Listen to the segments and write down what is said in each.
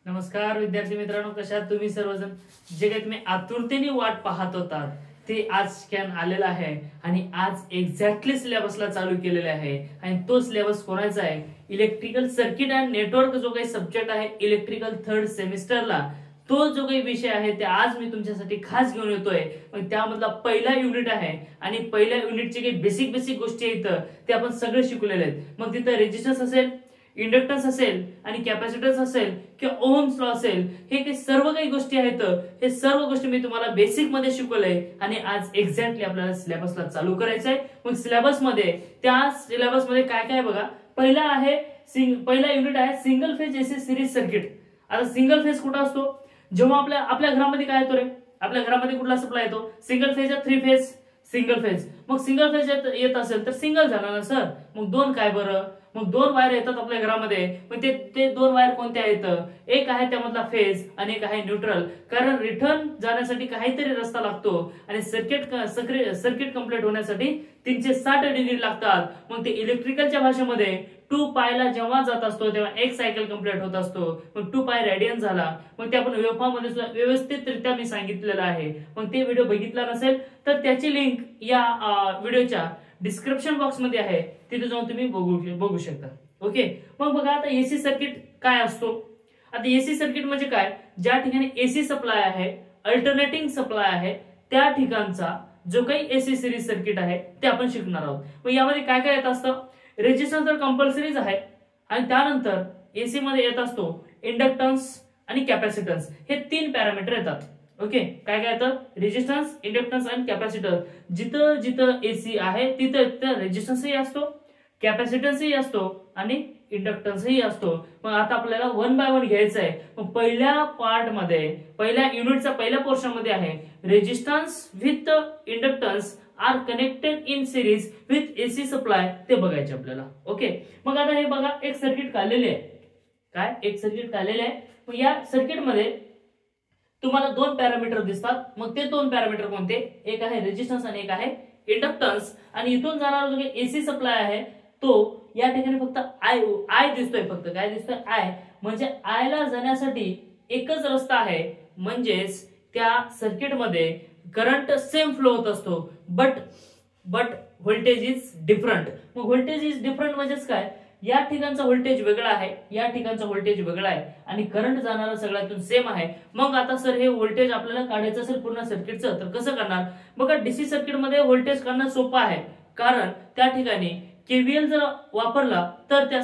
नमस्कार विद्यार्थी मित्रांनो, कशा आहात तुम्ही सर्वजण? जे काही तुम्ही आतुरतेने वाट पाहत होतात ते आज स्कॅन आलेला आहे आणि आज एक्झॅक्टली सिलेबसला चालू केलेला आहे. आणि तो सिलेबस कोणाचा आहे? इलेक्ट्रिकल सर्किट अँड नेटवर्क जो काही सब्जेक्ट आहे इलेक्ट्रिकल थर्ड सेमिस्टरला, तो जो काही विषय आहे ते आज मी तुमच्यासाठी खास घेऊन येतोय. मग त्यामधला पहिला युनिट आहे आणि पहिल्या युनिटचे काही बेसिक गोष्टी आहेत ते आपण सगळे शिकलेले आहेत. मग तिथं रेजिस्टन्स असेल, इंडक्टन्स असेल आणि कॅपॅसिटन्स असेल किंवा ओहम्स लॉ असेल, हे काही सर्व काही गोष्टी आहेत. हे सर्व गोष्टी मी तुम्हाला बेसिक मध्ये शिकवलंय आणि आज एक्झॅक्टली आपल्याला सिलेबसला चालू करायचं आहे. मग सिलेबस मध्ये काय काय बघा. पहिला युनिट आहे single phase AC series circuit. आता सिंगल फेज कुठं असतो? जेव्हा आपल्या घरामध्ये काय येतो रे? आपल्या घरामध्ये कुठला सप्लाय येतो? सिंगल फेज या थ्री फेज? Single phase. मग सिंगल फेज येत असेल तर सिंगल झाला ना सर. मग दोन काय बरं? मग दोन वायर येतात आपल्या घरामध्ये. मग ते दोन वायर कोणत्या आहेत? एक आहे त्यामधला फेज आणि एक आहे न्यूट्रल. कारण रिटर्न जाण्यासाठी काहीतरी रस्ता लागतो आणि सर्किट कंप्लीट होण्यासाठी 360 डिग्री लागतात. मग ते इलेक्ट्रिकलच्या भाषेमध्ये 2 पायला जेव्हा जात असतो तेव्हा एक सायकल कंप्लीट होत असतो. मग 2 पाय रेडियन झाला. मग ते आपण वेव्हफॉर्म मध्ये सुद्धा व्यवस्थितरित्या मी सांगितलेलं आहे. मग ते व्हिडिओ बघितला नसेल तर त्याची लिंक या व्हिडिओच्या डिस्क्रिप्शन बॉक्स मध्ये आहे, तिथे जाऊन तुम्ही बघू शकता. ओके. मग बघा आता एसी सर्किट काय असतो. आता एसी सर्किट म्हणजे काय? ज्या ठिकाणी एसी सप्लाय आहे, अल्टरनेटिंग सप्लाय आहे, त्या ठिकाणचा जो काही एसी सिरीज सर्किट आहे ते आपण शिकणार आहोत. मग यामध्ये काय काय येत असतं? रेजिस्टन्स तर कंपल्सरीच आहे आणि त्यानंतर एसी मध्ये येत असतो इंडक्टन्स आणि कॅपॅसिटन्स. हे 3 पॅरामीटर येतात. ओके. काय काय येतं? रेजिस्टन्स, इंडक्टन्स आणि कॅपॅसिटन्स. जिथं एसी आहे तिथं रेजिस्टन्सही असतो, कॅपॅसिटन्सही असतो आणि इंडक्टन्सही असतो. मग आता आपल्याला 1 बाय 1 घ्यायचं आहे. मग पहिल्या पार्ट मध्ये, पहिल्या युनिटचा पहिल्या पोर्शन मध्ये आहे resistance with inductance are connected in series with AC supply, ते बघायचे आपल्याला. ओके. मग आता हे बघा, एक सर्किट काढलेले आहे. काय? एक सर्किट काढलेले आहे. मग या सर्किट मध्ये तुम्हाला 2 पॅरामीटर दिसतात. मग ते 2 पॅरामीटर कोणते? एक आहे रेजिस्टन्स आणि एक आहे इंडक्टन्स. आणि इथून जाणारा जो एसी सप्लाय आहे तो या ठिकाणी फक्त आय दिसतोय. फक्त काय दिसतोय? आय. म्हणजे आय ला जाण्यासाठी एकच रस्ता आहे, म्हणजेच त्या सर्किट मध्ये करंट सेम फ्लो होत असतो, बट व्होल्टेज इज डिफरंट. मग व्होल्टेज इज डिफरंट म्हणजेच काय? या ठिकाणचा व्होल्टेज वेगळा आहे, या ठिकाणचा व्होल्टेज वेगळा आहे आणि करंट जाणारा सगळ्यातून सेम आहे. मग आता सर हे व्होल्टेज आपल्याला काढायचं असेल पूर्ण सर्किटचं तर कसं करणार? बघा, डीसी सर्किट मध्ये व्होल्टेज काढणं सोपं आहे, कारण त्या ठिकाणी केव्हीएल जर वापरला तर त्या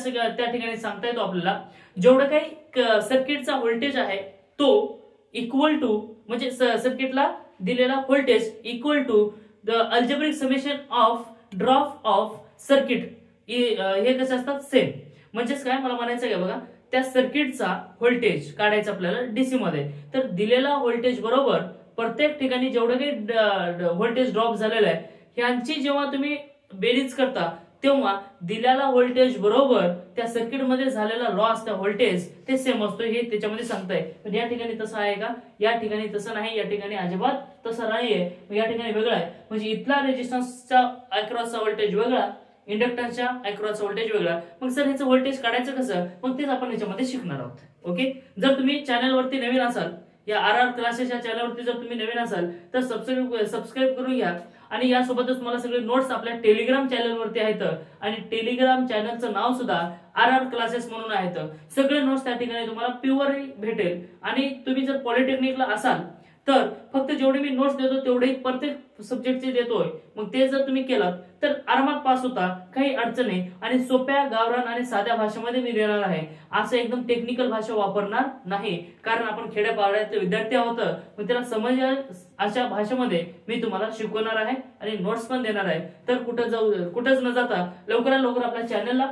ठिकाणी सांगता येतो आपल्याला जेवढं काही सर्किटचा व्होल्टेज आहे तो इक्वल टू, म्हणजे सर्किटला दिलेला voltage equal to the algebraic summation of drop of circuit. हे कसं असतात? सेम. म्हणजेच काय मला म्हणायचं आहे बघा, त्या सर्किटचा व्होल्टेज काढायचं आपल्याला डीसी मध्ये, तर दिलेला व्होल्टेज बरोबर प्रत्येक ठिकाणी जेवढं काही व्होल्टेज ड्रॉप झालेलं आहे ह्यांची जेव्हा तुम्ही बेरीज करता तेव्हा दिलेला व्होल्टेज बरोबर त्या सर्किट मध्ये झालेला लॉस, त्या व्होल्टेज ते सेम असतो. हे त्याच्यामध्ये सांगताय. पण या ठिकाणी तसं आहे का? या ठिकाणी तसं नाही. या ठिकाणी अजिबात तसं नाहीये. या ठिकाणी वेगळं आहे. म्हणजे इथला रेजिस्टन्सचा अक्रॉसचा व्होल्टेज वेगळा, इंडक्टन्सच्या अक्रॉसचा व्होल्टेज वेगळा. मग सर ह्याचं व्होल्टेज काढायचं कसं? मग तेच आपण याच्यामध्ये शिकणार आहोत. ओके. जर तुम्ही चॅनलवरती नवीन असाल, या आर क्लासेस या चॅनलवरती जर तुम्ही नवीन असाल तर सबस्क्राईब करून घ्या. आणि यासोबतच तुम्हाला सगळे नोट्स आपल्या टेलिग्राम चॅनलवरती आहेत आणि टेलिग्राम चॅनलचं नाव सुद्धा आर क्लासेस म्हणून आहेत. सगळे नोट्स त्या ठिकाणी तुम्हाला प्युअर भेटेल. आणि तुम्ही जर पॉलिटेक्निकला असाल तर फक्त जेवढे मी नोट्स देतो तेवढे प्रत्येक सब्जेक्टचे देतोय. मग ते जर तुम्ही केलात तर आरामात पास होता, काही अडचण नाही. आणि सोप्या, गावरान आणि साध्या भाषेमध्ये मी देणार आहे. असं एकदम टेक्निकल भाषा वापरणार नाही, कारण आपण खेड्यापाड्यातले विद्यार्थी आहोत. मग त्याला समजेल अशा भाषेमध्ये मी तुम्हाला शिकवणार आहे आणि नोट्स पण देणार आहे. तर कुठंच न जाता लवकरात लवकर आपल्या चॅनलला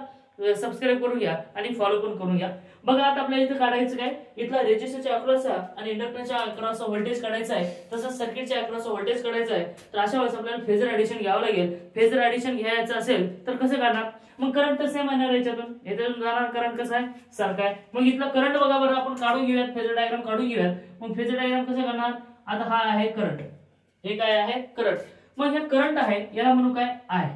सबस्क्राईब करून घ्या आणि फॉलो पण करून घ्या. बघा, आता आपल्याला इथे काढायचं काय? इथला रेजिस्टरच्या अक्रॉसचा आणि इंडक्टरच्या अक्रॉसचा व्होल्टेज काढायचा आहे, तसंच सर्किटच्या अक्रॉसचा व्होल्टेज काढायचा आहे. तर अशा वेळेस आपल्याला फेजर ऍडिशन घ्यावं लागेल. फेजर ऍडिशन घ्यायचं असेल तर कसं करणार? मग करंट तर सेम येणार, याच्यातून जाणार करंट कसं आहे? सारखा आहे. मग इथला करंट बघा बरं, आपण काढून घेऊयात, फेजर डायग्राम काढून घेऊयात. मग फेजर डायग्राम कसं करणार? आता हा आहे करंट, हे काय आहे? करंट. मग हे करंट आहे, याला म्हणू काय? आय.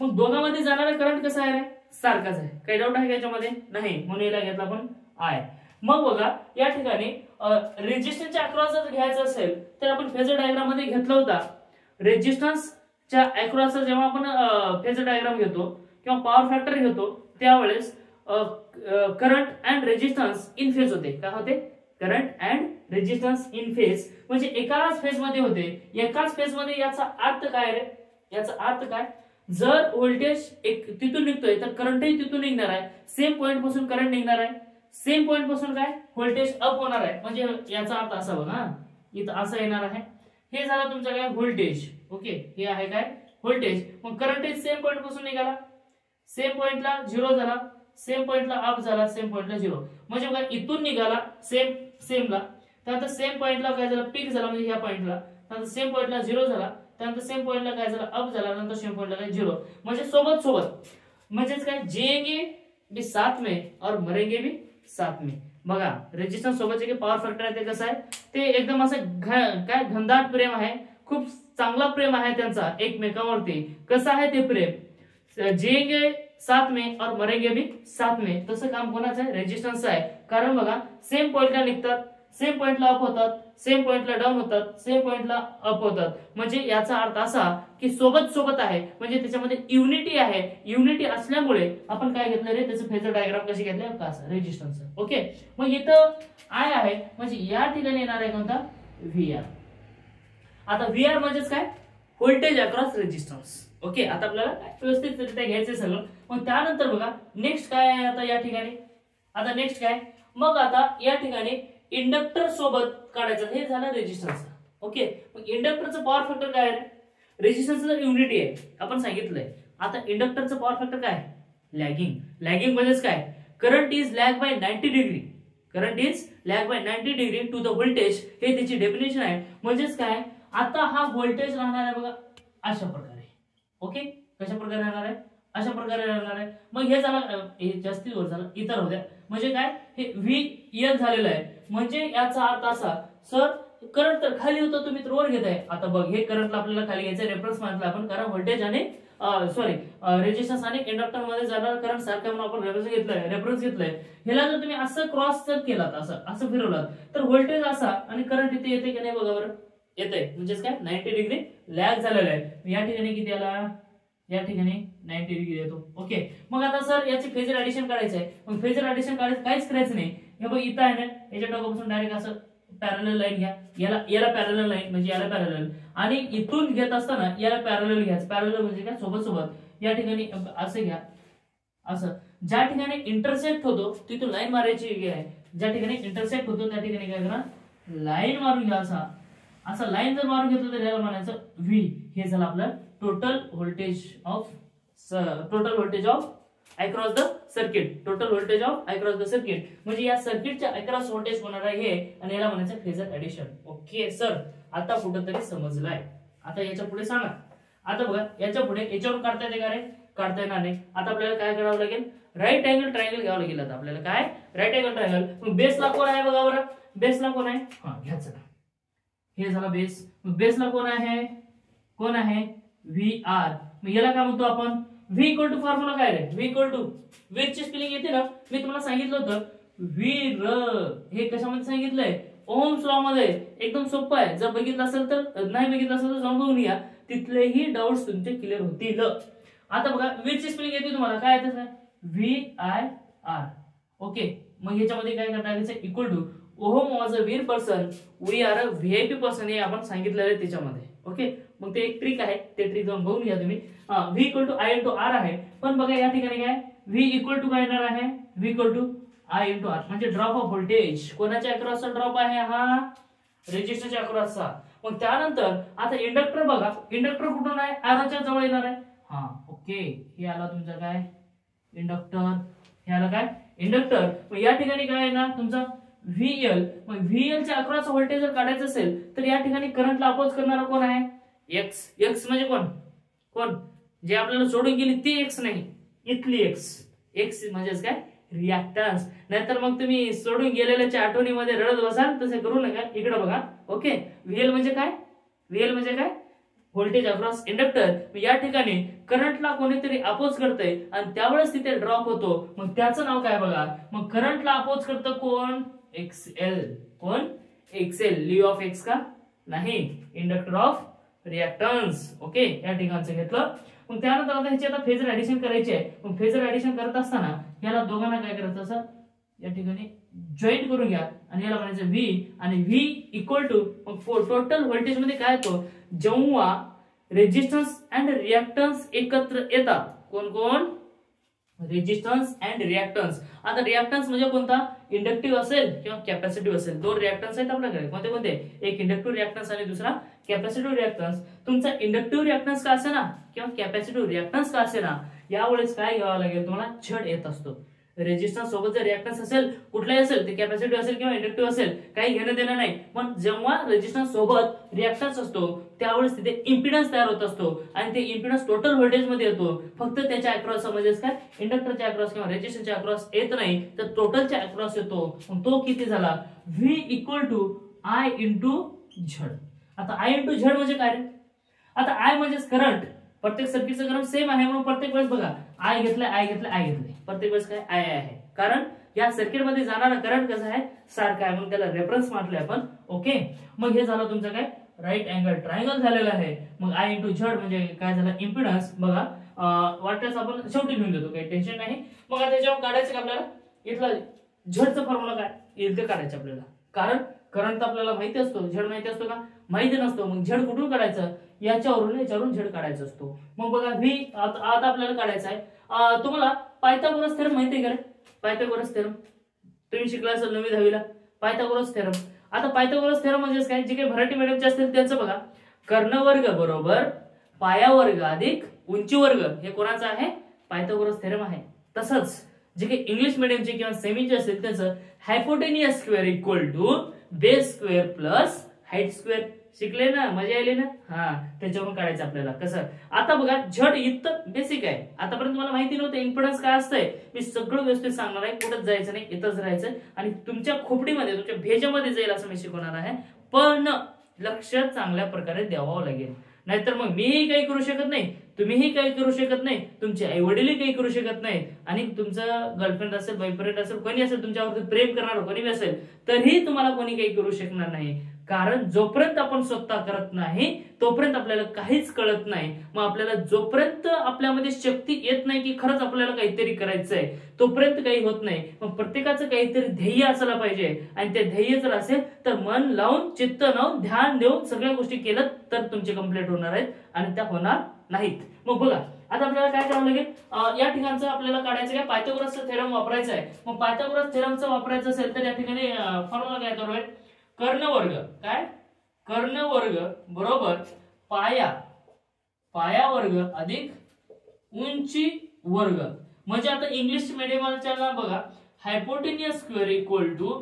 मग दोघांमध्ये जाणारा करंट कसा आहे रे? सारखाच आहे. काही डाऊट आहे का याच्यामध्ये? नाही. म्हणून याला घेतला आपण आय. मग बघा या ठिकाणी रेजिस्टन्सच्या अक्रॉस जर घ्यायचं असेल तर आपण फेजर डायग्राम मध्ये घेतला होता. रेजिस्टन्सच्या अक्रॉस जेव्हा आपण फेजर डायग्राम घेतो किंवा पॉवर फॅक्टर घेतो त्यावेळेस current and resistance in phase होते. काय होते? Current and resistance in phase, म्हणजे एकाच फेज मध्ये होते. एकाच फेज मध्ये याचा अर्थ काय रे? याचा अर्थ काय? जर व्होल्टेज एक तिथून निघतोय तर करंटही तिथून निघणार आहे. सेम पॉइंट पासून करंट निघणार आहे. सेम पॉइंट पासून काय व्होल्टेज अप होणार आहे. म्हणजे याचा अर्थ असा बघा, इथं असं येणार आहे. हे झालं तुमचं काय व्होल्टेज. ओके, हे आहे काय व्होल्टेज. मग करंट सेम पॉइंट पासून निघाला, सेम पॉइंटला 0 झाला, सेम पॉइंटला अप झाला, सेम पॉइंटला 0. म्हणजे बघा इथून निघाला सेमला, त्यानंतर सेम पॉइंटला काय झालं? पीक झाला म्हणजे ह्या पॉइंटला, त्यानंतर सेम पॉइंटला 0 झाला, त्यानंतर सेम पॉइंटला काय झालं? अप झाला, नंतर सेम पॉइंटला काय 0. म्हणजे सोबत सोबत, म्हणजेच काय जिएंगे भी साथ में और मरेंगे भी साथ में. बघा रेजिस्टन्स सोबतचे जे पॉवर फॅक्टर आहे ते कसं आहे? ते एकदम असं काय घनदाट प्रेम आहे, खूप चांगला प्रेम आहे त्यांचा एकमेकांवरती. कसं आहे ते प्रेम? जिएंगे साथ में और मरेंगे भी साथ में. तसं काम कोणाचं आहे? रेजिस्टन्स आहे. कारण बघा सेम पॉइंटला निघतात, सेम पॉइंटला अप होतात, सेम पॉइंटला डाऊन होतात, सेम पॉइंटला अप होतात. म्हणजे याचा अर्थ असा की सोबत सोबत आहे, म्हणजे त्याच्यामध्ये युनिटी आहे. युनिटी असल्यामुळे आपण काय घेतलं रे? त्याचं फेजर डायग्राम कशी घेतलं? का रेजिस्टन्स. ओके, मग इथं आय आहे म्हणजे या ठिकाणी येणार आहे कोणता? व्हीआर. आता व्हीआर म्हणजेच काय? Voltage across resistance. ओके, आता आपल्याला व्यवस्थितरित्या घ्यायचं सगळं. मग त्यानंतर बघा नेक्स्ट काय आहे आता या ठिकाणी? आता नेक्स्ट काय? मग आता या ठिकाणी इंडक्टर सोबत काढायचं. हे झालं रेजिस्टन्स. ओके, मग इंडक्टरचं पॉवर फॅक्टर काय आहे? रेजिस्टन्सचं युनिटी आहे आपण सांगितलंय. आता इंडक्टरचं पॉवर फॅक्टर काय? लॅगिंग. लॅगिंग म्हणजेच काय? Current is lag by 90 degree. Current is lag by 90 degree to the voltage. हे त्याची डेफिनेशन आहे. म्हणजेच काय? आता हा व्होल्टेज राहणार आहे बघा अशा प्रकारे. ओके, कशा प्रकारे राहणार आहे? अशा प्रकारे राहणार आहे. मग हे झालं, हे जास्ती वर झालं, इतर होत्या. म्हणजे काय? हे व्हीएल झालेलं आहे. म्हणजे याचा अर्थ असा, सर करंट तर खाली होतं, तुम्ही तर वर घेताय. आता बघ हे करंटला आपल्याला खाली घ्यायचं, रेफरन्स मानला आपण, कारण व्होल्टेज आणि रेजिस्टन्स आणि इंडक्टर मध्ये जाणार करंट सारखं म्हणून आपण रेफरन्स घेतलाय. ह्याला जर तुम्ही असं क्रॉस जर केलात, असं फिरवलात तर व्होल्टेज असा आणि करंट इथे येते की नाही बघा बरं? येतंय. म्हणजेच काय? 90 डिग्री लॅग झालेला आहे. या ठिकाणी किती आला? या ठिकाणी 90 डिग्री येतो. ओके, मग आता सर याची फेजर ऍडिशन काढायचं आहे. मग फेजर ऍडिशन काहीच करायचं नाही. हे बघ इथं आहे ना, याच्या टोकापासून डायरेक्ट असं पॅरलल लाईन घ्या. याला पॅरलल लाईन म्हणजे याला पॅरलल, आणि इथून घेत असताना याला पॅरलल घ्यायचं. पॅरलल म्हणजे काय? सोबत सोबत. या ठिकाणी असं घ्या, असं. ज्या ठिकाणी इंटरसेक्ट होतो तिथून लाईन मारायची आहे. ज्या ठिकाणी इंटरसेक्ट होतो त्या ठिकाणी काय करा? लाईन मारून घ्या. असं लाईन जर मारून घेतलं तर याला म्हणायचं व्ही. हे झालं आपलं total voltage of across the circuit. Total voltage of across the circuit म्हणजे या सर्किटच्या अक्रॉस व्होल्टेज होणार आहे हे, आणि याला म्हणायचं फेजर ऍडिशन. ओके सर, आता कुठंतरी समजलाय. आता याच्या पुढे सांगा. आता बघा याच्या पुढे याच्यावरून काढता येते का रे? काढता येणार नाही. आता आपल्याला काय करावं लागेल? राईट अँगल ट्रायंगल घ्यावं लागेल. आता आपल्याला काय? Right angle triangle. मग बेसला कोण आहे बघा बरं? बेसला कोण आहे? हा घ्यायचं का? हे झाला बेस. मग बेसला कोण आहे? कोण आहे? V R. मग याला काय म्हणतो आपण? व्ही इक्वल टू फॉर्म्युला काय रे? व्ही इक्वल टू ची स्पेलिंग येते ना, मी तुम्हाला सांगितलं होतं वीर. हे कशामध्ये सांगितलंय? ओम्स लॉ मध्ये. एकदम सोपं आहे. जर बघितलं असेल तर, नाही बघितलं असेल तर जाऊन बघून घ्या. तिथलेही डाऊट्स तुमचे क्लिअर होतील. आता बघा ची स्पेलिंग येते तुम्हाला काय येतं? VIR. ओके, मग ह्याच्यामध्ये काय करायचं? Equal to ohm was a veer person, we are a VIP person. हे आपण सांगितलेलं आहे त्याच्यामध्ये. ओके, मग ते एक ट्रिक आहे, ते ट्रिक जाऊन बघून घ्या तुम्ही. V equal to I into R आहे. पण बघा या ठिकाणी काय? व्ही इक्वल टू काय येणार आहे? V equal to I into R. म्हणजे ड्रॉप ऑफ व्होल्टेज. कोणाच्या अक्रॉसचा ड्रॉप आहे? हा रेजिस्टरच्या अक्रॉसचा. मग त्यानंतर आता इंडक्टर बघा. इंडक्टर कुठून आहे? आरच्या जवळ येणार आहे. हा ओके, हे आला तुमचा काय? इंडक्टर. हे आलं काय? इंडक्टर. मग या ठिकाणी काय येणार तुमचा? व्हीएल. मग व्हीएल च्या अक्रॉस व्होल्टेज जर काढायचं असेल तर या ठिकाणी करंटला अपोज करणारा कोण आहे? एक्स. एक्स म्हणजे कोण? जे आपल्याला सोडून गेली ती एक्स नाही, इथली एक्स. एक्स म्हणजेच काय? रिॲक्टन्स. नाहीतर मग तुम्ही सोडून गेलेल्याच्या आठवणीमध्ये रडत बसाल, तसे करू नका. इकडे बघा. ओके, व्हीएल म्हणजे काय? व्हीएल म्हणजे काय? Voltage across inductor. या ठिकाणी करंटला कोणीतरी अपोज करतंय आणि त्यावेळेस तिथे ड्रॉप होतो, मग त्याचं नाव काय बघा. मग करंटला अपोज करतं कोण, एक्सएल. कोण, एक्सएल. ली ऑफ एक्स का नाही, इंडक्टर ऑफ रिएक्टन्स. ओके, या ठिकाणचं घेतलं. मग त्यानंतर आता ह्याची आता फेजर ऍडिशन करायची आहे. मग फेजर ऍडिशन करत असताना याला दोघांना काय करायचं, असं या ठिकाणी जॉईंट करून घ्या आणि याला म्हणायचं व्ही आणि व्ही इक्वल टू, मग टोटल व्होल्टेज मध्ये काय येतो, जेव्हा रेजिस्टन्स अँड रिएक्टन्स एकत्र येतात. कोण कोण, रेजिस्टन्स अँड रिएक्टन्स. आता रिएक्टन्स म्हणजे कोणता, इंडक्टिव्ह असेल किंवा कॅपॅसिटिव्ह असेल. दोन रिएक्टन्स आहेत आपल्याकडे, कोणते कोणते, एक इंडक्टिव्ह रिएक्टन्स आणि दुसरा कॅपॅसिटिव्ह रिएक्टन्स. तुमचा इंडक्टिव्ह रिएक्टन्स का असे ना किंवा कॅपॅसिटिव्ह रिएक्टन्स का असे ना, यावेळेस काय घ्यावं लागेल तुम्हाला, झड येत असतो. रेजिस्टन्स सोबत जर रिएक्टन्स असेल, कुठलाही असेल, ते कॅपॅसिटिव्ह असेल किंवा इंडक्टिव्ह असेल, काही घेणं देणं नाही. पण जेव्हा रेजिस्टन्स सोबत रिएक्टन्स असतो त्यावेळेस तिथे इम्पिडन्स तयार होत असतो आणि ते इम्पिडन्स टोटल व्होल्टेज मध्ये येतो. फक्त त्याच्या अक्रॉस, म्हणजेच काय, इंडक्टरच्या अक्रॉस किंवा रेजिस्टन्सच्या अक्रॉस येत नाही, तर टोटलच्या अक्रॉस येतो. मग तो किती झाला, V equal to I into Z. आता आय इंटू झड म्हणजे काय रे, आता आय म्हणजेच करंट. प्रत्येक सर्किटचं करंट सेम आहे म्हणून प्रत्येक वेळेस बघा आय घेतलंय, आय घेतलंय, आय घेतलंय, प्रत्येक वेळेस काय आय आहे, कारण या सर्किट मध्ये जाणारा करंट कसा आहे, सारखा आहे, म्हणून त्याला रेफरन्स म्हटलंय आपण. ओके, मग हे झालं तुमचं काय, राईट अँगल ट्रायंगल झालेलं आहे. मग आय इंटू झड म्हणजे काय झालं, इम्पिडन्स. बघा वाटल्यास आपण शेवटी लिहून देतो, काही टेन्शन नाही. मग आता जेव्हा काढायचं का आपल्याला, इथला झडचा फॉर्म्युला काय येईल ते काढायचं आपल्याला, कारण करंट आपल्याला माहिती असतो, झड माहिती असतो का, माहिती नसतो. मग झड कुठून काढायचं, याच्यावरून झड काढायचं असतो. मग बघा व्ही आता आपल्याला काढायचं आहे. तुम्हाला पायथागोरस थेरम माहिती आहे का रे, पायथागोरस थेरम तुम्ही शिकला असेल 9वी 10वीला, पायथागोरस थेरम. आता पायथागोरस थेरम म्हणजे काय, जे काही मराठी मीडियमचे असतील त्यांचं बघा, कर्णवर्ग बरोबर पाया वर्ग अधिक उंची वर्ग, हे कोणाचं आहे, पायथागोरस थेरम आहे. तसंच जे काही इंग्लिश मीडियमचे किंवा सेमीचे असतील त्याचं hypotenuse square equal to base square plus height square. शिकले ना, मजा आली ना. हा, त्याच्यावरून काढायचं आपल्याला कसं. आता बघा झड इथं बेसिक आहे, आतापर्यंत मला माहिती नव्हतं इम्पिडन्स काय असतंय. मी सगळं व्यवस्थित सांगणार आहे, कुठंच जायचं नाही, इथंच राहायचं आणि तुमच्या खोपडीमध्ये, तुमच्या भेजामध्ये जाईल असं मी शिकवणार आहे. पण लक्ष चांगल्या प्रकारे द्यावं लागेल, नाहीतर मग मीही काही करू शकत नाही, तुम्हीही काही करू शकत नाही, तुमचे आई वडीलही काही करू शकत नाही, आणि तुमचं गर्लफ्रेंड असेल, बॉयफ्रेंड असेल, कोणी असेल, तुमच्यावरती प्रेम करणार कोणी असेल, तरीही तुम्हाला कोणी काही करू शकणार नाही. कारण जोपर्यंत आपण स्वतः करत नाही तोपर्यंत आपल्याला काहीच कळत नाही. मग आपल्याला जोपर्यंत आपल्यामध्ये शक्ती येत नाही की खरंच आपल्याला काहीतरी करायचंय, तोपर्यंत काही होत नाही. मग प्रत्येकाचं काहीतरी ध्येय असायला पाहिजे, आणि ते ध्येय जर असेल तर मन लावून, चित्त लावून, ध्यान देऊन सगळ्या गोष्टी केलं तर तुमचे कंप्लीट होणार आहेत, आणि त्या होणार नाहीत. मग बघा आता आपल्याला काय करावं लागेल, या ठिकाणचं आपल्याला काढायचं काय, पायथागोरसचा थेरम वापरायचा आहे. मग पायथागोरस थेरमचा वापरायचं असेल तर या ठिकाणी फॉर्म्युला काय करूया, कर्णवर्ग, काय, कर्णवर्ग बरोबर पाया वर्ग अधिक उंची वर्ग. म्हणजे आता इंग्लिश मीडियमच्या बघा, hypotenuse square equal to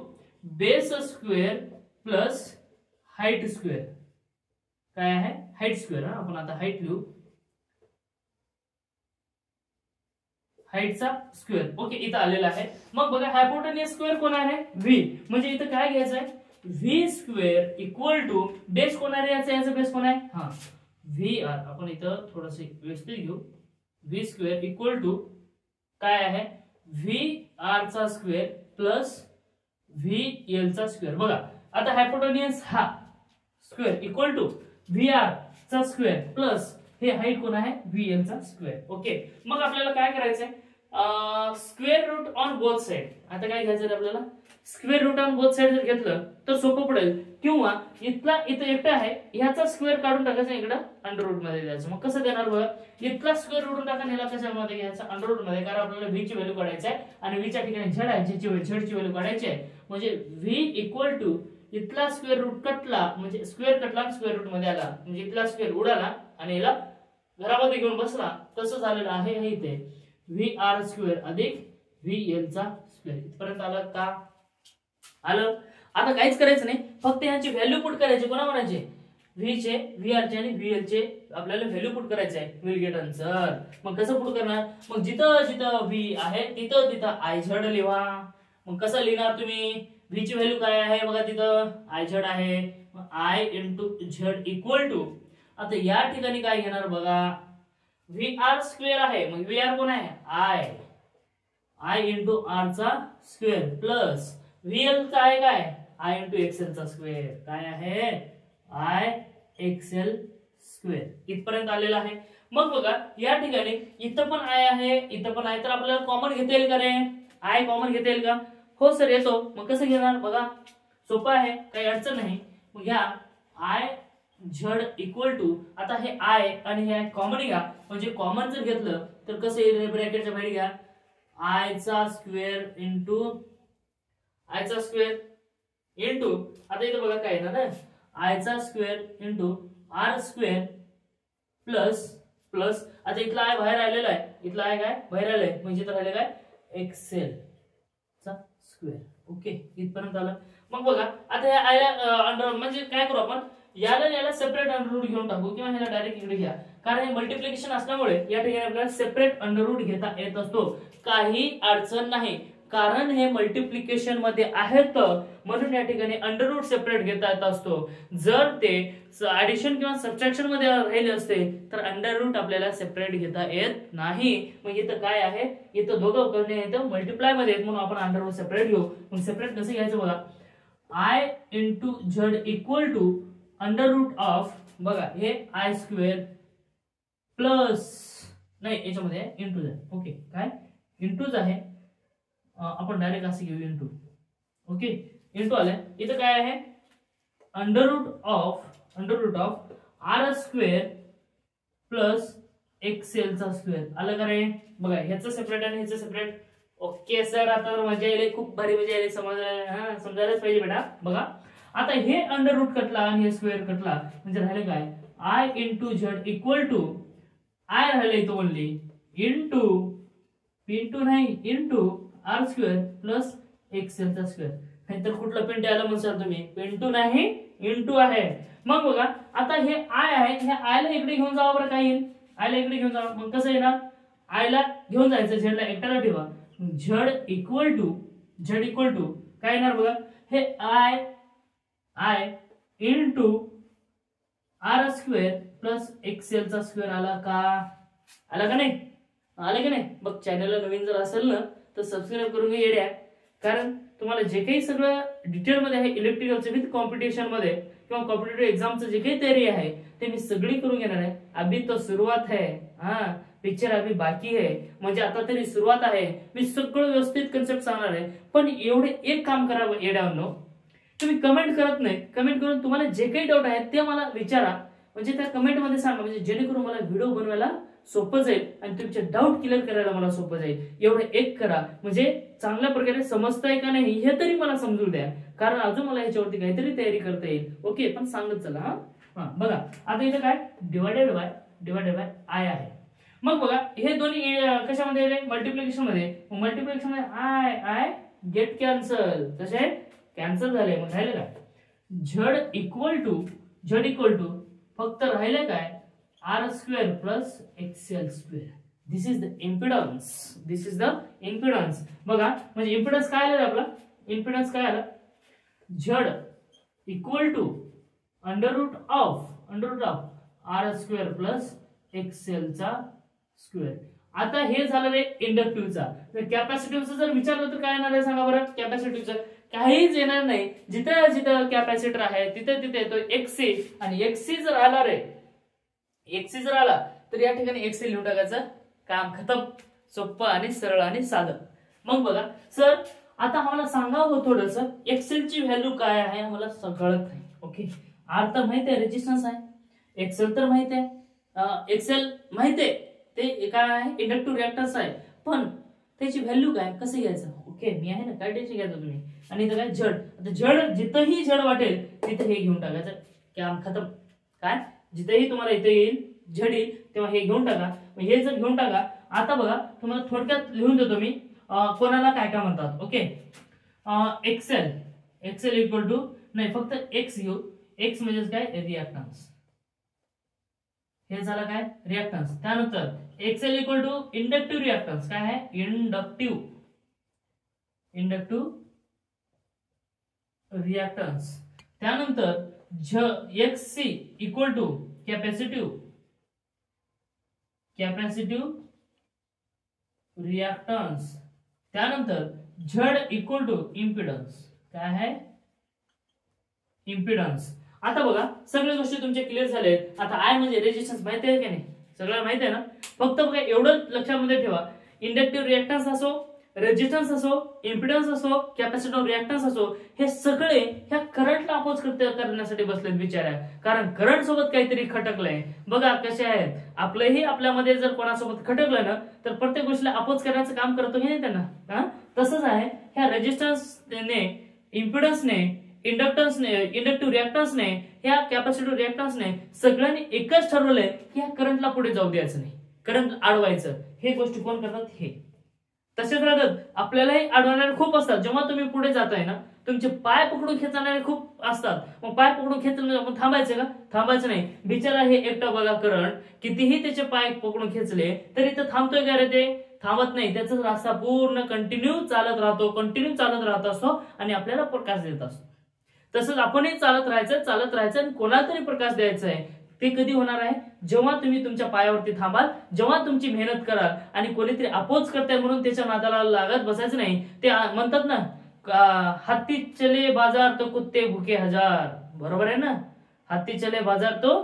base square plus height square. काय आहे, हाईट स्क्वेअर. आपण आता हाईट लिहू, हाईटचा स्क्वेअर. ओके, इथं आलेला आहे. मग बघा हायपोटेनियस स्क्वेअर कोण आहे, व्ही. म्हणजे इथं काय घ्यायचं आहे, V square equal to base कोण आहे, याचा बेस कोण आहे, हा व्ही आर. आपण इथं थोडस व्यवस्थित घेऊ. व्ही स्क्वेअर इक्वल टू काय आहे, व्ही आर चा स्क्वेअर प्लस व्ही एल चा स्क्वेअर. बघा आता हायपोटेनियस हा square equal to V R चा स्क्वेअर प्लस हे हाईट कोण आहे, व्ही एल चा स्क्वेअर. ओके, मग आपल्याला काय करायचंय, square root on both side. आता काय घ्यायचं आपल्याला, square root on both side जर घेतलं तर सोपं पडेल, किंवा इथं एकटा आहे, ह्याचा स्क्वेअर काढून टाकायचा, इकडं अंडर रूट मध्ये द्यायचं. मग कसं देणार बघा, इथला स्क्वेअर रूट टाका, ह्याला कशामध्ये घ्यायचा, अंडर रूट मध्ये, कारण आपल्याला व्ही ची व्हॅल्यू काढायची आहे आणि व्ही च्या ठिकाणी झड आहे, झेडची व्हॅल्यू काढायची आहे. म्हणजे व्ही इक्वल टू इथला स्क्वेअर रूट कटला, म्हणजे स्क्वेअर कटला स्क्वेअर रूट मध्ये आला, म्हणजे इथला स्क्वेअर उडाला आणि याला घरामध्ये घेऊन बसला, तसं झालेलं आहे. हे इथे व्ही आर स्क्वेअर अधिक व्ही एल चा स्क्वेअर. इथपर्यंत आलं का, आलं. आता काहीच करायचं नाही, फक्त यांची व्हॅल्यू पुट करायची. कोणा कोणाचे, व्ही चे, व्ही आर चे आणि व्ही एल चे आपल्याला व्हॅल्यू पुट करायचे आहे. Will get answer. मग कसं पुट करणार, मग जिथं जिथं व्ही आहे तिथं तिथं आय झड लिहा. मग कसं लिहिणार तुम्ही, व्ही ची व्हॅल्यू काय आहे बघा, तिथं आय झड आहे, I into Z equal to. आता या ठिकाणी काय घेणार बघा, व्ही आर स्क्वेअर आहे, मग व्ही आर कोण आहे आय इंटू आर चा स्क्वेअर प्लस व्हीएल चा आहे काय आय इंटू एक्सएल चा स्क्वेअर, काय आहे आय एक्सएल स्क्वेअर इथपर्यंत आलेला आहे. मग बघा या ठिकाणी इथं पण आय आहे इथं पण आहे, तर आपल्याला कॉमन घेता येईल का रे, आय कॉमन घेता येईल का, हो सर येतो. मग कसं घेणार बघा, सोपं आहे काही अडचण नाही. मग घ्या आय झड इक्वल टू, आता हे आय आणि हे कॉमन घ्या, म्हणजे कॉमन जर घेतलं तर कसं येईल, ब्रॅकेटच्या बाहेर घ्या आय चा स्क्वेअर इंटू आय चा स्क्वेअर इंटू, आता इथं बघा काय ना आय चा square into R square plus plus, आता इथला आय बाहेर आलेला आहे, इथला आय काय बाहेर आलाय म्हणजे तर राहिले काय एक्सेल चा स्क्वेअर. ओके इथपर्यंत आलं. मग बघा आता या आयला अंडर म्हणजे काय करू आपण, याला सेपरेट अंडर रूट घेऊन टाकू किंवा ह्याला डायरेक्ट इकडे घ्या, कारण हे मल्टिप्लिकेशन असल्यामुळे या ठिकाणी आपल्याला सेपरेट अंडर रूट घेता येत असतो, काही अडचण नाही. कारण हे मल्टिप्लिकेशन मध्ये आहेत म्हणून या ठिकाणी अंडर रूट सेपरेट घेता येत असतो. जर ते ऍडिशन किंवा सबट्रॅक्शन मध्ये राहिले असते तर अंडर रूट आपल्याला सेपरेट घेता येत नाही. मग इथं काय आहे, इथं दोघं करणे येतं मल्टिप्लाय मध्ये आहेत म्हणून आपण अंडर रूट सेपरेट घेऊ. मग सेपरेट कसं घ्यायचं बघा, I into Z equal to under root of, बघा हे आय स्क्वेअर प्लस नाही याच्यामध्ये इंटू आहे. ओके काय इंटूच आहे, आपण डायरेक्ट असं घेऊ इंटू. ओके इंटू आलाय, इथं काय आहे under root of R square plus X L चा स्क्वेअर आलं का रे. बघा ह्याचं सेपरेट आणि ह्याचं सेपरेट. ओके सर आता मजा येईल, खूप भारी मजा येईल, समजायलाच पाहिजे बेटा. बघा आता हे अंडर रूट कटला आणि हे स्क्वेअर कटला म्हणजे राहिले काय I into Z equal to I राहिले इथं ओनली इंटू नाही into R square plus X L चा स्क्वेअर. नाहीतर कुठला पिंटू आला म्हणसाल तुम्ही, पिंटू नाही इंटू आहे. मग बघा आता हे आय आहे, हे आयला इकडे घेऊन जावं बरं, काय येईल आयला इकडे घेऊन जावं. मग कसं येणार, आयला घेऊन जायचं, झेडला एकट्याला ठेवा, झड इक्वल टू काय येणार बघा, हे I into R square plus X L चा स्क्वेअर आला का नाही, आलं की नाही. बघ चॅनलला नवीन जर असेल ना तर सबस्क्राईब करून घे येड्या, कारण तुम्हाला जे काही सगळं डिटेल मध्ये आहे इलेक्ट्रिकलचं विथ कॉम्पिटिशन मध्ये किंवा कॉम्पिटेटिव्ह एक्झामचं जे काही तयारी आहे ते मी सगळी करून घेणार आहे. अभी तो सुरुवात है, हा पिक्चर अभी बाकी है, म्हणजे आता तरी सुरुवात आहे. मी सगळं व्यवस्थित कन्सेप्ट सांगणार आहे. पण एवढे एक काम करा येड्यावनो, तुम्ही कमेंट करत नाही, कमेंट करून तुम्हाला जे काही डाऊट आहे ते मला विचारा, म्हणजे त्या कमेंट मध्ये सांगा, म्हणजे जेणेकरून मला व्हिडिओ बनवायला सोपं जाईल आणि तुमचे डाऊट क्लिअर करायला मला सोपं जाईल. एवढं एक करा, म्हणजे चांगल्या प्रकारे समजताय का नाही हे तरी मला समजू द्या, कारण अजून मला याच्यावरती काहीतरी तयारी करता येईल. ओके पण सांगत चला. हा बघा आता इथं काय डिवायडेड बाय आय आहे. मग बघा हे दोन्ही कशामध्ये मल्टिप्लिकेशन मध्ये, मल्टिप्लिकेशन मध्ये आय गेट कॅन्सल, तसे कॅन्सल झाले. मग राहिले काय झड इक्वल टू फक्त राहिले काय R square plus X L square. This is the impedance. बघा म्हणजे इम्पिडन्स काय आला आपला, इम्पिडन्स काय आला, Z equal to under root of R square plus X L चा स्क्वेअर. आता हे झालं रे इंडक्टिव्हचा. कॅपॅसिटिव्हचा जर विचारलं तर काय येणार आहे सांगा बरं, कॅपॅसिटिव्हचं काहीच येणार नाही. जिथं जिथं कॅपॅसिटर आहे तिथे तिथे येतो एक्सी, आणि एक्सी जर आला तर या ठिकाणी एक्सी लिहून टाकायचं, काम खतम, सोपं आणि सरळ आणि साधं. मग बघा सर आता आम्हाला सांगावं थोडस एक्सेल ची व्हॅल्यू काय आहे, आम्हाला कळत नाही. ओके आर तर माहिती आहे रेजिस्टन्स आहे, एक्सेल तर माहिती आहे, एक्सेल माहिती आहे ते काय आहे इंडक्टिव्ह रिएक्टन्स आहे, पण त्याची व्हॅल्यू काय कसं घ्यायचं. ओके मी आहे ना, काय टेन्शन घ्यायचं तुम्ही. आणि इथं काय झड, आता झड जिथंही झड वाटेल तिथे हे घेऊन टाकायचं, काम खतम. काय जिथेही तुम्हाला इथे येईल झड येईल तेव्हा हे घेऊन टाका. हे जर घेऊन टाका. आता बघा तुम्हाला थोडक्यात लिहून देतो मी कोणाला काय काय म्हणतात. ओके एक्सेल इक्वल टू नाही फक्त एक्स घेऊ, एक्स म्हणजे काय रिएक्टन्स, हे झालं काय रिएक्टन्स. त्यानंतर X L equal to inductive reactance, काय आहे इंडक्टिव्ह रिएक्टन्स. त्यानंतर X C equal to capacitive capacitive reactance, त्यानंतर झेड इक्वल टू इम्पिडन्स. काय आहे? इम्पिडन्स. आता बघा सगळ्या गोष्टी तुमच्या क्लिअर झाल्यात. आता आय म्हणजे रेजिस्टन्स माहिती आहे की नाही? सगळ्यांना माहिती आहे ना? फक्त बघा एवढं लक्षामध्ये ठेवा, इंडक्टिव्ह रिॲक्टन्स असो, रेजिस्टन्स असो, इम्पिडन्स असो, कॅपॅसिटिव्ह रिॲक्टन्स असो, हे सगळे ह्या करंटला अपोज करण्यासाठी बसलेत बिचारा. कारण करंट सोबत काहीतरी खटकलंय. बघा कसे आहेत, आपलंही आपल्यामध्ये जर कोणासोबत खटकलं ना तर प्रत्येक गोष्टीला अपोज करण्याचं काम करतो की नाही त्यांना. तसंच आहे ह्या रेजिस्टन्सने, इम्पिडन्सने, इंडक्टिव्ह रिॲक्टन्सने, ह्या कॅपॅसिटिव्ह रिॲक्टन्सने सगळ्यांनी एकच ठरवलंय की ह्या करंटला पुढे जाऊ द्यायचं नाही, करंट अडवायचं. हे गोष्टी कोण करतात? हे तसेच राहतात. आपल्यालाही अडवणारे खूप असतात. जेव्हा तुम्ही पुढे जाताय ना, तुमचे पाय पकडून खेचणारे खूप असतात. मग पाय पकडून खेचलं मग थांबायचं का? थांबायचं नाही. बिचारा हे एकटा बघा करंट कितीही त्याचे पाय पकडून खेचले तरी तर थांबतोय का रे? ते थांबत नाही. त्याचा रस्ता पूर्ण कंटिन्यू चालत राहत असतो आणि आपल्याला प्रकाश देत असतो. तसंच आपणही चालत राहायचं आणि कोणाला तरी प्रकाश द्यायचा आहे. ते कधी होणार आहे? जेव्हा तुम्ही तुमच्या पायावरती थांबाल, जेव्हा तुमची मेहनत कराल. आणि कोणीतरी अपोज करताय म्हणून त्याच्या नादाला लागत बसायचं नाही. ते म्हणतात ना, हत्ती चले बाजार तो कुत्ते भुके हजार. बरोबर आहे ना? हत्ती चले बाजार तो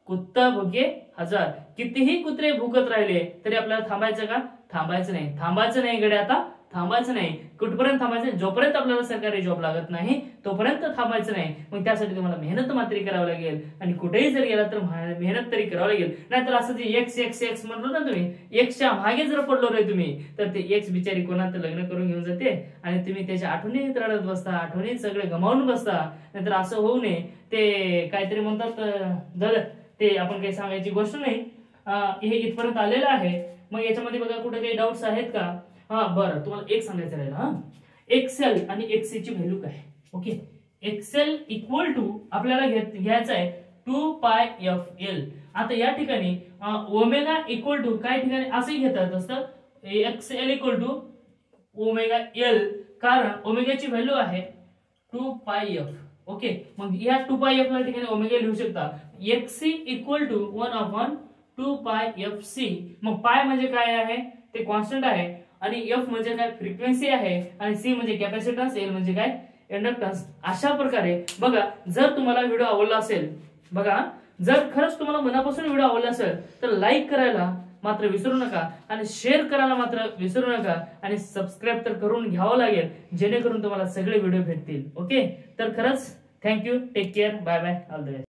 कुत्ता भुके हजार. कितीही कुत्रे भुकत राहिले तरी आपल्याला थांबायचं का? थांबायचं नाही. थांबायचं नाही गड्या, आता थांबायचं नाही. कुठपर्यंत थांबायचं? जोपर्यंत आपल्याला सरकारी जॉब लागत नाही तोपर्यंत थांबायचं नाही. मग त्यासाठी तुम्हाला मेहनत मात्र करावी लागेल. आणि कुठेही जर गेला तर मेहनत तरी करावी लागेल. नाहीतर असं जे एक्स म्हणलो ना तुम्ही, एक्सच्या मागे जर पडलो रे तुम्ही, तर ते एक्स बिचारी कोणाचं लग्न करून घेऊन जाते आणि तुम्ही त्याच्या आठवणीत रडत बसता, आठवणीत सगळे गमावून बसता. नाहीतर असं होऊ नये. ते काहीतरी म्हणतात, ते आपण काही सांगायची गोष्ट नाही. हे इथपर्यंत आलेलं आहे. मग याच्यामध्ये बघा कुठे काही डाऊट्स आहेत का? बरं, तुम्हाला एक सांगायचं राहिलं. एक्सेल आणि एक्सची व्हॅल्यू काय? ओके, एक्सेल इक्वल टू आपल्याला घ्यायचं आहे 2πfl. आता या ठिकाणी ओमेगा इक्वल टू काही ठिकाणी असंही घेतात असतं, X L equal to omega L, कारण ओमेगाची व्हॅल्यू आहे 2πf. ओके, मग या 2πf ला ठिकाणी ओमेगा लिहू शकता. xc equal to 1/2πfc. मग पाय म्हणजे काय आहे? ते कॉन्स्टंट आहे. आणि एफ म्हणजे काय? फ्रिक्वेन्सी आहे. आणि सी म्हणजे कॅपॅसिटन्स, एल म्हणजे काय? इंडक्टन्स. अशा प्रकारे बघा, जर तुम्हाला व्हिडिओ आवडला असेल, बघा जर खरंच तुम्हाला मनापासून व्हिडिओ आवडला असेल तर लाईक करायला मात्र विसरू नका आणि शेअर करायला मात्र विसरू नका आणि सबस्क्राईब तर करून घ्यावं लागेल, जेणेकरून तुम्हाला सगळे व्हिडिओ भेटतील. ओके, तर खरंच thank you, take care, bye bye, all the best.